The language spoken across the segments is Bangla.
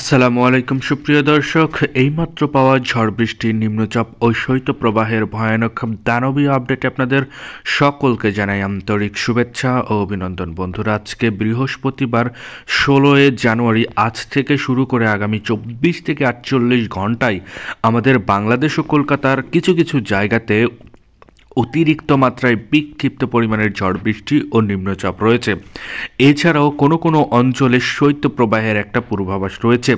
আসসালামু আলাইকুম সুপ্রিয় দর্শক, এইমাত্র পাওয়া ঝড় বৃষ্টির নিম্নচাপ ও শৈত্যপ্রবাহের ভয়ানক দানবীয় আপডেটে আপনাদের সকলকে জানাই আন্তরিক শুভেচ্ছা ও অভিনন্দন। বন্ধুরা, আজকে বৃহস্পতিবার 16 জানুয়ারি। আজ থেকে শুরু করে আগামী 24 থেকে 48 ঘন্টায় আমাদের বাংলাদেশ ও কলকাতার কিছু কিছু জায়গাতে অতিরিক্ত মাত্রায় বিক্ষিপ্ত পরিমাণের ঝড় বৃষ্টি ও নিম্নচাপ রয়েছে। এছাড়াও কোনো কোনো অঞ্চলে শৈত্যপ্রবাহের একটা পূর্বাভাস রয়েছে।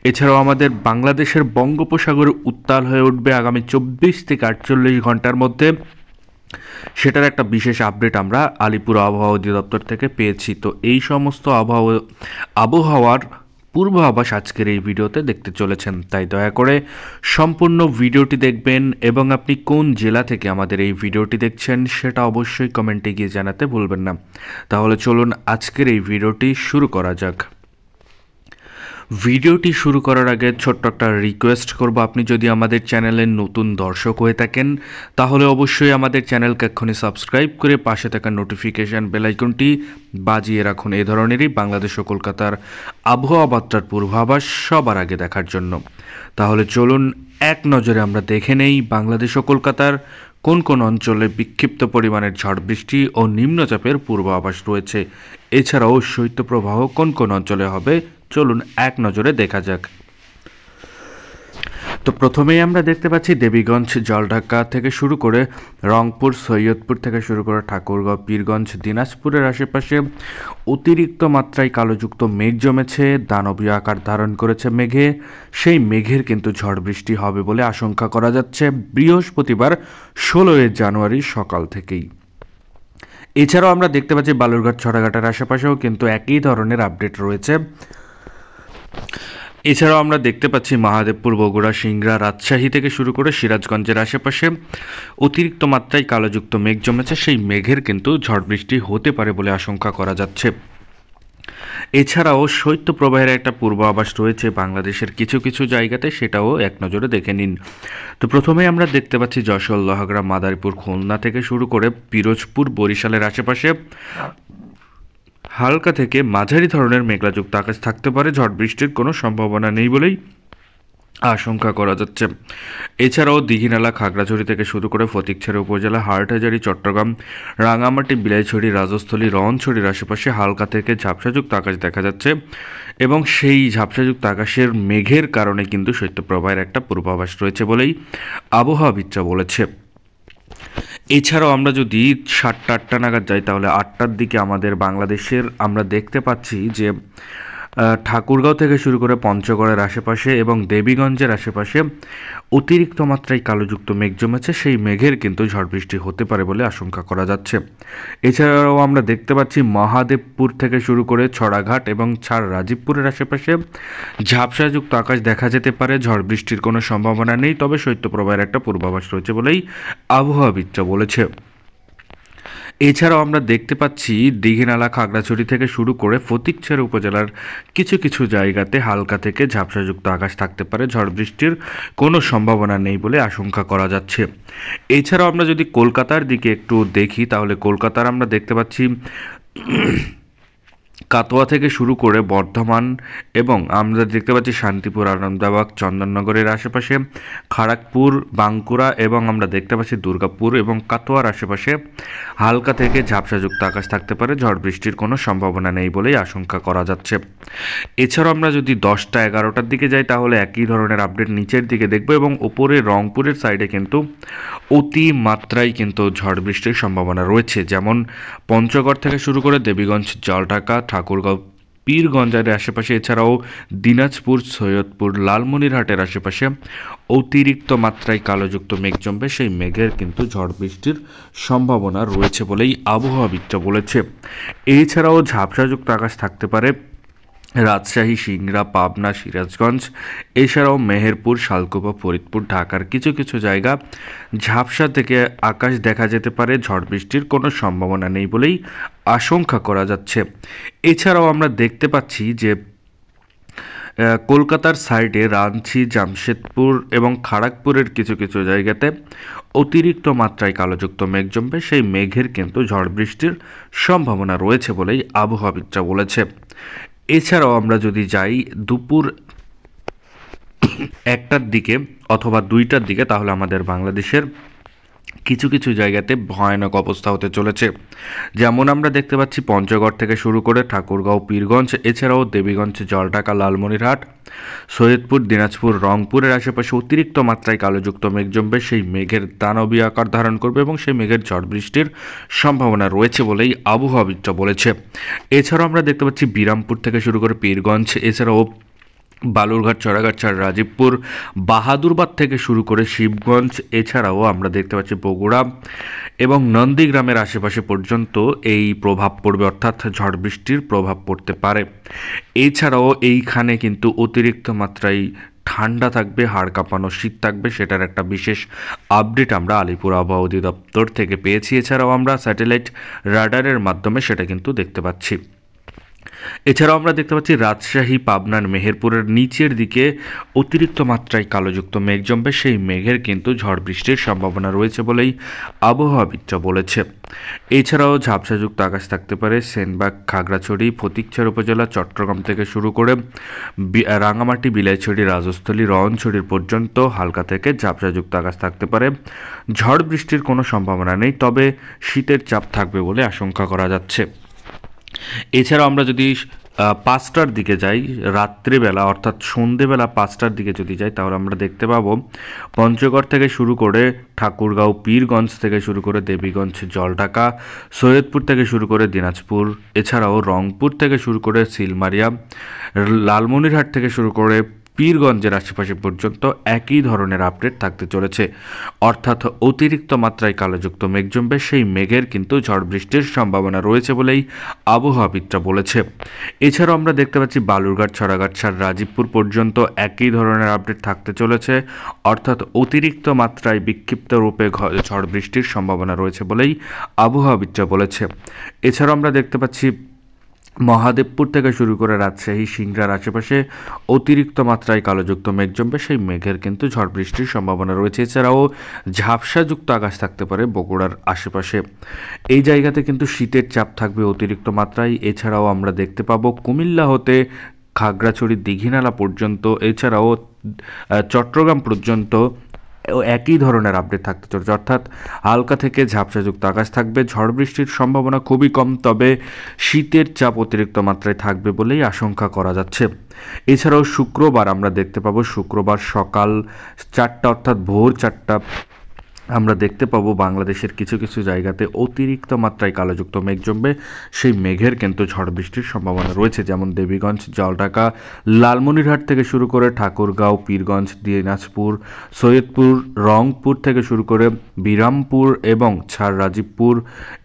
এছাড়াও আমাদের বাংলাদেশের বঙ্গোপসাগরে উত্তাল হয়ে উঠবে আগামী 24 থেকে 48 ঘন্টার মধ্যে। সেটার একটা বিশেষ আপডেট আমরা আলিপুর আবহাওয়া অধিদপ্তর থেকে পেয়েছি। তো এই সমস্ত আবহাওয়ার পূর্বাভাস আজকের এই ভিডিওতে দেখতে চলেছেন, তাই দয়া করে সম্পূর্ণ ভিডিওটি দেখবেন এবং আপনি কোন জেলা থেকে আমাদের এই ভিডিওটি দেখছেন সেটা অবশ্যই কমেন্টে গিয়ে জানাতে ভুলবেন না। তাহলে চলুন আজকের এই ভিডিওটি শুরু করা যাক। ভিডিওটি শুরু করার আগে ছোট্ট একটা রিকোয়েস্ট করব, আপনি যদি আমাদের চ্যানেলের নতুন দর্শক হয়ে থাকেন তাহলে অবশ্যই আমাদের চ্যানেলকে এক্ষুনি সাবস্ক্রাইব করে পাশে থাকা নোটিফিকেশান বেল আইকনটি বাজিয়ে রাখুন এই ধরনেরই বাংলাদেশ ও কলকাতার আবহাওয়া বার্তার পূর্বাভাস সবার আগে দেখার জন্য। তাহলে চলুন এক নজরে আমরা দেখে নেই বাংলাদেশ ও কলকাতার কোন কোন অঞ্চলে বিক্ষিপ্ত পরিমাণের ঝড় বৃষ্টি ও নিম্নচাপের পূর্বাভাস রয়েছে। এছাড়াও শৈত্যপ্রবাহ কোন কোন অঞ্চলে হবে চলুন এক নজরে দেখা যাক। তো প্রথমেই আমরা দেখতে পাচ্ছি দেবীগঞ্জ, জলঢাকা থেকে শুরু করে রংপুর, সৈয়দপুর থেকে শুরু করে ঠাকুরগাঁও, পীরগঞ্জ, দিনাজপুরের আশেপাশে অতিরিক্ত মাত্রায় কালোযুক্ত মেঘ জমেছে, দানবীয় আকার ধারণ করেছে মেঘে। সেই মেঘের কিন্তু ঝড় বৃষ্টি হবে বলে আশঙ্কা করা যাচ্ছে বৃহস্পতিবার 16 জানুয়ারি সকাল থেকেই। এছাড়াও আমরা দেখতে পাচ্ছি বালুরঘাট, ছড়াঘাটের আশেপাশেও কিন্তু একই ধরনের আপডেট রয়েছে। এছাড়াও আমরা দেখতে পাচ্ছি মহাদেবপুর, বগুড়া, সিংড়া, রাজশাহী থেকে শুরু করে সিরাজগঞ্জের আশেপাশে অতিরিক্ত মাত্রায় কালোযুক্ত মেঘ জমেছে, সেই মেঘের কিন্তু ঝড় বৃষ্টি হতে পারে বলে আশঙ্কা করা যাচ্ছে। এছাড়াও শৈত্যপ্রবাহের একটা পূর্বাভাস রয়েছে বাংলাদেশের কিছু কিছু জায়গাতে, সেটাও এক নজরে দেখে নিন। তো প্রথমে আমরা দেখতে পাচ্ছি যশোর, লোহাগড়া, মাদারীপুর, খুলনা থেকে শুরু করে পিরোজপুর, বরিশালের আশেপাশে হালকা থেকে মাঝারি ধরনের মেঘলাযুক্ত আকাশ থাকতে পারে, ঝড় বৃষ্টির কোনো সম্ভাবনা নেই বলেই আশঙ্কা করা যাচ্ছে। এছাড়াও দীঘিনালা, খাগড়াছড়ি থেকে শুরু করে ফটিকছড়ি উপজেলা, হাটহাজারী, চট্টগ্রাম, রাঙামাটি, বিলাইছড়ি, রাজস্থলী, রওনছড়ির আশেপাশে হালকা থেকে ঝাপসাযুক্ত আকাশ দেখা যাচ্ছে এবং সেই ঝাপসাযুক্ত আকাশের মেঘের কারণে কিন্তু শৈত্যপ্রবাহের একটা পূর্বাভাস রয়েছে বলেই আবহাওয়াবিদরা বলেছে। এছাড়াও আমরা যদি 7টা-8টা নাগাদ যাই তাহলে 8টার দিকে আমাদের বাংলাদেশের আমরা দেখতে পাচ্ছি যে ঠাকুরগাঁও থেকে শুরু করে পঞ্চগড়ের আশেপাশে এবং দেবীগঞ্জের আশেপাশে অতিরিক্ত মাত্রায় কালোযুক্ত মেঘ জমেছে, সেই মেঘের কিন্তু ঝড় বৃষ্টি হতে পারে বলে আশঙ্কা করা যাচ্ছে। এছাড়াও আমরা দেখতে পাচ্ছি মহাদেবপুর থেকে শুরু করে ছড়াঘাট এবং রাজীবপুরের আশেপাশে ঝাপসাযুক্ত আকাশ দেখা যেতে পারে, ঝড় বৃষ্টির কোনো সম্ভাবনা নেই, তবে শৈত্যপ্রবাহের একটা পূর্বাভাস রয়েছে বলেই আবহাওয়াবিদরা বলেছে। এছাড়াও আমরা দেখতে পাচ্ছি দীঘিনালা, খাগড়াছড়ি থেকে শুরু করে ফটিকছড়ি উপজেলার কিছু কিছু জায়গাতে হালকা থেকে ঝাপসাযুক্ত আকাশ থাকতে পারে, ঝড় বৃষ্টির কোনো সম্ভাবনা নেই বলে আশঙ্কা করা যাচ্ছে। এছাড়াও আমরা যদি কলকাতার দিকে একটু দেখি তাহলে কলকাতার আমরা দেখতে পাচ্ছি কাটোয়া থেকে শুরু করে বর্ধমান এবং আমরা দেখতে পাচ্ছি শান্তিপুর, আনন্দবাগ, চন্দননগরের আশেপাশে, খড়গপুর, বাঁকুড়া এবং আমরা দেখতে পাচ্ছি দুর্গাপুর এবং কাটোয়ার আশেপাশে হালকা থেকে ঝাপসাযুক্ত আকাশ থাকতে পারে, ঝড় বৃষ্টির কোনো সম্ভাবনা নেই বলেই আশঙ্কা করা যাচ্ছে। এছাড়াও আমরা যদি 10টা-11টার দিকে যাই তাহলে একই ধরনের আপডেট নিচের দিকে দেখব এবং ওপরে রংপুরের সাইডে কিন্তু অতি মাত্রায় কিন্তু ঝড় বৃষ্টির সম্ভাবনা রয়েছে, যেমন পঞ্চগড় থেকে শুরু করে দেবীগঞ্জ, জলঢাকা, ঠাকুরগাঁও, পীরগঞ্জের আশেপাশে, এছাড়াও দিনাজপুর, সৈয়দপুর, লালমনিরহাটের আশেপাশে অতিরিক্ত মাত্রায় কালোযুক্ত মেঘ জমবে, সেই মেঘের কিন্তু ঝড় বৃষ্টির সম্ভাবনা রয়েছে বলেই আবহাওয়াবিদরা বলেছে। এছাড়াও ঝাপসাযুক্ত আকাশ থাকতে পারে রাজশাহী, সিংড়া, পাবনা, সিরাজগঞ্জ, এছাড়াও মেহেরপুর, শালকুপা, ফরিদপুর, ঢাকার কিছু কিছু জায়গা ঝাপসা থেকে আকাশ দেখা যেতে পারে, ঝড় বৃষ্টির কোনো সম্ভাবনা নেই বলেই আশঙ্কা করা যাচ্ছে। এছাড়াও আমরা দেখতে পাচ্ছি যে কলকাতার সাইডে রাঞ্চি, জামশেদপুর এবং খড়গপুরের কিছু কিছু জায়গাতে অতিরিক্ত মাত্রায় কালোযুক্ত মেঘ জমবে, সেই মেঘের কিন্তু ঝড় বৃষ্টির সম্ভাবনা রয়েছে বলেই আবহাওয়াবিদরা বলেছে। এছাড়াও আমরা যদি যাই দুপুর একটার দিকে অথবা দুইটার দিকে, তাহলে আমাদের বাংলাদেশের কিছু কিছু জায়গাতে ভয়ানক অবস্থা হতে চলেছে। যেমন আমরা দেখতে পাচ্ছি পঞ্চগড় থেকে শুরু করে ঠাকুরগাঁও, পীরগঞ্জ, এছাড়াও দেবীগঞ্জ, জলঢাকা, লালমনিরহাট, সৈয়দপুর, দিনাজপুর, রংপুরের আশেপাশে অতিরিক্ত মাত্রায় কালোযুক্ত মেঘ জমবে। সেই মেঘের দানবীয় আকার ধারণ করবে এবং সেই মেঘের ঝড় বৃষ্টির সম্ভাবনা রয়েছে বলেই আবহাওয়াবিদরা বলেছে। এছাড়াও আমরা দেখতে পাচ্ছি বিরামপুর থেকে শুরু করে পীরগঞ্জ, এছাড়াও বালুরঘাট, চড়াগাছা, রাজীবপুর, বাহাদুরবাদ থেকে শুরু করে শিবগঞ্জ, এছাড়াও আমরা দেখতে পাচ্ছি বগুড়া এবং নন্দীগ্রামের আশেপাশে পর্যন্ত এই প্রভাব পড়বে, অর্থাৎ ঝড় বৃষ্টির প্রভাব পড়তে পারে। এছাড়াও এইখানে কিন্তু অতিরিক্ত মাত্রায় ঠান্ডা থাকবে, হাড় কাঁপানো শীত থাকবে, সেটার একটা বিশেষ আপডেট আমরা আলিপুর আবহাওয়া অধিদপ্তর থেকে পেয়েছি। এছাড়াও আমরা স্যাটেলাইট রাডারের মাধ্যমে সেটা কিন্তু দেখতে পাচ্ছি। এছাড়াও আমরা দেখতে পাচ্ছি রাজশাহী, পাবনার মেহেরপুরের নিচের দিকে অতিরিক্ত মাত্রায় কালোযুক্ত মেঘ জমবে। সেই মেঘের কিন্তু ঝড় বৃষ্টির সম্ভাবনা রয়েছে বলেই আবহাওয়াবিদরা বলেছে। এছাড়াও ঝাপসাযুক্ত আকাশ থাকতে পারে সেনবাগ, খাগড়াছড়ি, ফটিকছড়ি উপজেলা, চট্টগ্রাম থেকে শুরু করে রাঙামাটি, বিলাইছড়ি, রাজস্থলী, রওয়ানছড়ির পর্যন্ত হালকা থেকে ঝাপসাযুক্ত আকাশ থাকতে পারে। ঝড় বৃষ্টির কোনো সম্ভাবনা নেই, তবে শীতের চাপ থাকবে বলে আশঙ্কা করা যাচ্ছে। এছাড়াও আমরা যদি 5টার দিকে যাই, রাত্রিবেলা অর্থাৎ সন্ধেবেলা 5টার দিকে যদি যাই, তাহলে আমরা দেখতে পাবো পঞ্চগড় থেকে শুরু করে ঠাকুরগাঁও, পীরগঞ্জ থেকে শুরু করে দেবীগঞ্জ, জলঢাকা, সৈয়দপুর থেকে শুরু করে দিনাজপুর, এছাড়াও রংপুর থেকে শুরু করে সিলমারিয়া, লালমনিরহাট থেকে শুরু করে পীরগঞ্জের আশেপাশে পর্যন্ত একই ধরনের আপডেট থাকতে চলেছে, অর্থাৎ অতিরিক্ত মাত্রায় কালোযুক্ত মেঘ জমবে। সেই মেঘের কিন্তু ঝড় বৃষ্টির সম্ভাবনা রয়েছে বলেই আবহাওয়াবিদরা বলেছে। এছাড়াও আমরা দেখতে পাচ্ছি বালুরঘাট, ছড়াগাছা, রাজীবপুর পর্যন্ত একই ধরনের আপডেট থাকতে চলেছে, অর্থাৎ অতিরিক্ত মাত্রায় বিক্ষিপ্ত রূপে ঝড় বৃষ্টির সম্ভাবনা রয়েছে বলেই আবহাওয়াবিদরা বলেছে। এছাড়াও আমরা দেখতে পাচ্ছি মহাদেবপুর থেকে শুরু করে রাজশাহী, সিংড়ার আশেপাশে অতিরিক্ত মাত্রায় কালোযুক্ত মেঘ জমবে। সেই মেঘের কিন্তু ঝড় বৃষ্টির সম্ভাবনা রয়েছে। এছাড়াও ঝাপসাযুক্ত আকাশ থাকতে পারে বগুড়ার আশেপাশে। এই জায়গাতে কিন্তু শীতের চাপ থাকবে অতিরিক্ত মাত্রায়। এছাড়াও আমরা দেখতে পাবো কুমিল্লা হতে খাগড়াছড়ি, দীঘিনালা পর্যন্ত, এছাড়াও চট্টগ্রাম পর্যন্ত একই ধরনের আপডেট থাকতে চলেছে, অর্থাৎ হালকা থেকে ঝাপসাযুক্ত আকাশ থাকবে। ঝড় বৃষ্টির সম্ভাবনা খুবই কম, তবে শীতের চাপ অতিরিক্ত মাত্রায় থাকবে বলেই আশঙ্কা করা যাচ্ছে। এছাড়াও শুক্রবার আমরা দেখতে পাবো, শুক্রবার সকাল 4টা অর্থাৎ ভোর 4টা আমরা দেখতে পাবো বাংলাদেশের কিছু কিছু জায়গাতে অতিরিক্ত মাত্রায় কালোযুক্ত মেঘ জমবে। সেই মেঘের কিন্তু ঝড় বৃষ্টির সম্ভাবনা রয়েছে, যেমন দেবীগঞ্জ, জলঢাকা, লালমনিরহাট থেকে শুরু করে ঠাকুরগাঁও, পীরগঞ্জ, দিনাজপুর, সৈয়দপুর, রংপুর থেকে শুরু করে বিরামপুর এবং রাজীবপুর,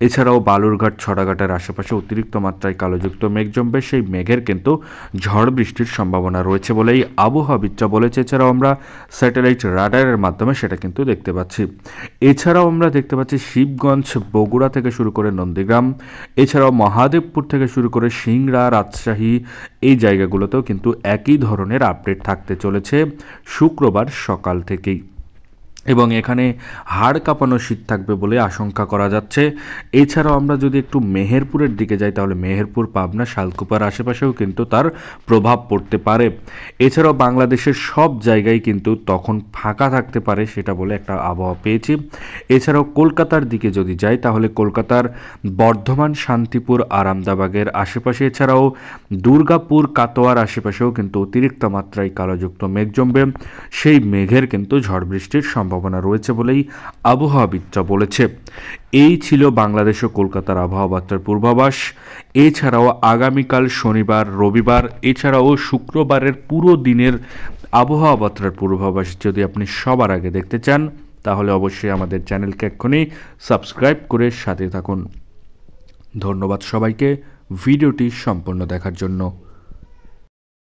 এছাড়াও বালুরঘাট, ছড়াঘাটের আশেপাশে অতিরিক্ত মাত্রায় কালোযুক্ত মেঘ জমবে। সেই মেঘের কিন্তু ঝড় বৃষ্টির সম্ভাবনা রয়েছে বলেই আবহাওয়াবিদরা বলেছে। এছাড়াও আমরা স্যাটেলাইট রাডারের মাধ্যমে সেটা কিন্তু দেখতে পাচ্ছি। এছাড়াও আমরা দেখতে পাচ্ছি শিবগঞ্জ, বগুড়া থেকে শুরু করে নন্দীগ্রাম, এছাড়াও মহাদেবপুর থেকে শুরু করে সিংড়া, রাজশাহী, এই জায়গাগুলোতেও কিন্তু একই ধরনের আপডেট থাকতে চলেছে শুক্রবার সকাল থেকেই, এবং এখানে হাড় কাঁপানো শীত থাকবে বলে আশঙ্কা করা যাচ্ছে। এছাড়াও আমরা যদি একটু মেহেরপুরের দিকে যাই, তাহলে মেহেরপুর, পাবনা, শালকুপার আশেপাশেও কিন্তু তার প্রভাব পড়তে পারে। এছাড়াও বাংলাদেশের সব জায়গায় কিন্তু তখন ফাঁকা থাকতে পারে, সেটা বলে একটা আবহাওয়া পেয়েছি। এছাড়াও কলকাতার দিকে যদি যাই, তাহলে কলকাতার বর্ধমান, শান্তিপুর, আরামদাবাগের আশেপাশে, এছাড়াও দুর্গাপুর, কাটোয়ার আশেপাশেও কিন্তু অতিরিক্ত মাত্রায় কালোযুক্ত মেঘ জমবে। সেই মেঘের কিন্তু ঝড় বৃষ্টির সম্ভাবনা রয়েছে বলেই আবহাওয়াবিদরা বলেছে। এই ছিল বাংলাদেশ ও কলকাতার আবহাওয়া বার্তার পূর্বাভাস। এছাড়াও আগামীকাল শনিবার, রবিবার, এছাড়াও শুক্রবারের পুরো দিনের আবহাওয়া বার্তার পূর্বাভাস যদি আপনি সবার আগে দেখতে চান, তাহলে অবশ্যই আমাদের চ্যানেলকে এক্ষুনি সাবস্ক্রাইব করে সাথে থাকুন। ধন্যবাদ সবাইকে ভিডিওটি সম্পূর্ণ দেখার জন্য।